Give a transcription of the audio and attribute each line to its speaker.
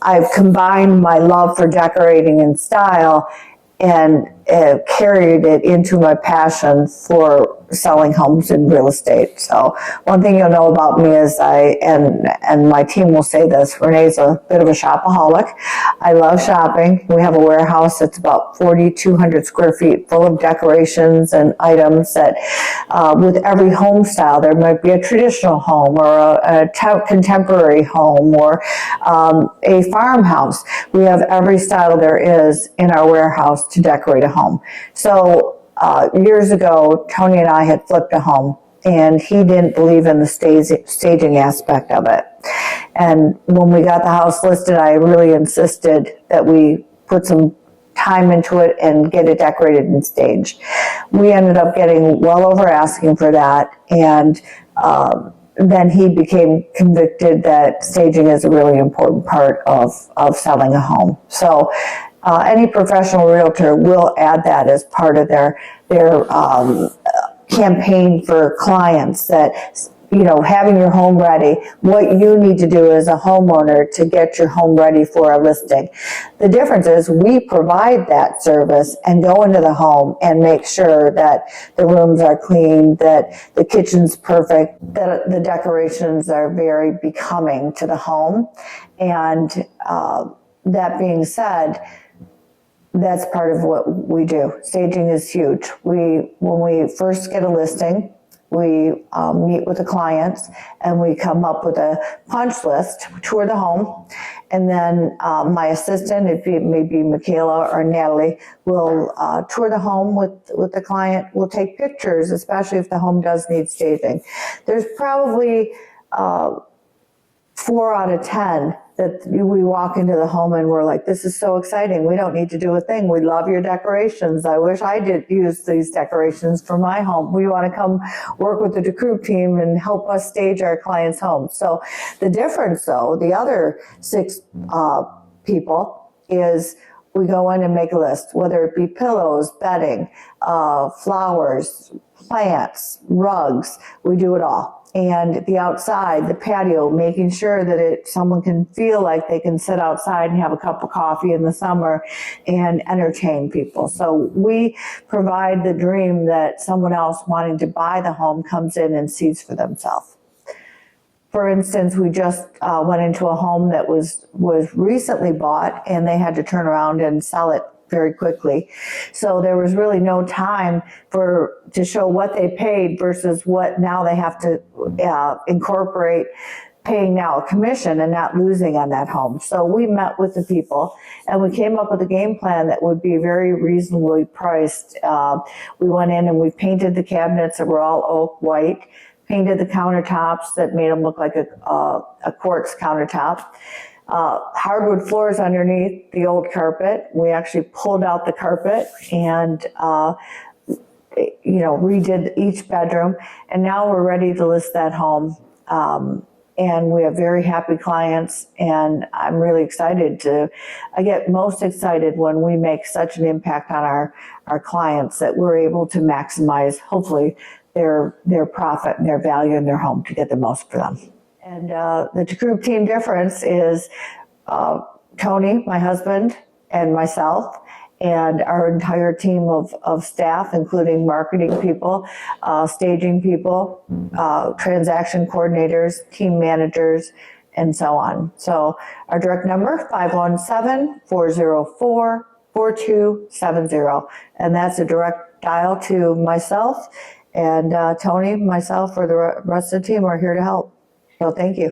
Speaker 1: I've combined my love for decorating and style and carried it into my passion for selling homes and real estate. So one thing you'll know about me is and my team will say this, Renee's a bit of a shopaholic. I love shopping. We have a warehouse that's about 4,200 square feet full of decorations and items that with every home style, there might be a traditional home or a contemporary home or a farmhouse. We have every style there is in our warehouse to decorate a home. So years ago, Tony and I had flipped a home, and he didn't believe in the staging aspect of it. And when we got the house listed, I really insisted that we put some time into it and get it decorated and staged. We ended up getting well over asking for that, and then he became convicted that staging is a really important part of selling a home. So any professional realtor will add that as part of their campaign for clients, that, you know, having your home ready, what you need to do as a homeowner to get your home ready for a listing. The difference is we provide that service and go into the home and make sure that the rooms are clean, that the kitchen's perfect, that the decorations are very becoming to the home. And that being said, that's part of what we do. Staging is huge. When we first get a listing, we meet with the clients and we come up with a punch list, tour the home, and then my assistant, it may be Michaela or Natalie, will tour the home with the client. We'll take pictures, especially if the home does need staging. There's probably 4 out of 10 that we walk into the home and we're like, this is so exciting. We don't need to do a thing. We love your decorations. I wish I did use these decorations for my home. We want to come work with the Dekroub team and help us stage our clients' homes. So the difference, though, the other 6 people is we go in and make a list, whether it be pillows, bedding, flowers, plants, rugs, we do it all. And the outside, the patio, making sure that someone can feel like they can sit outside and have a cup of coffee in the summer and entertain people. So we provide the dream that someone else wanting to buy the home comes in and sees for themselves. For instance, we just went into a home that was recently bought, and they had to turn around and sell it very quickly. So there was really no time to show what they paid versus what now they have to incorporate paying now a commission and not losing on that home. So we met with the people and we came up with a game plan that would be very reasonably priced. We went in and we painted the cabinets that were all oak white, painted the countertops that made them look like a quartz countertop. Hardwood floors underneath the old carpet. We actually pulled out the carpet and redid each bedroom, and now we're ready to list that home. And we have very happy clients, and I'm really excited I get most excited when we make such an impact on our clients that we're able to maximize, hopefully, their profit and their value in their home to get the most for them. And the Dekroub team difference is Tony, my husband, and myself, and our entire team of staff, including marketing people, staging people, transaction coordinators, team managers, and so on. So our direct number, 517-404-4270. And that's a direct dial to myself, and Tony, myself, or the rest of the team are here to help. So thank you.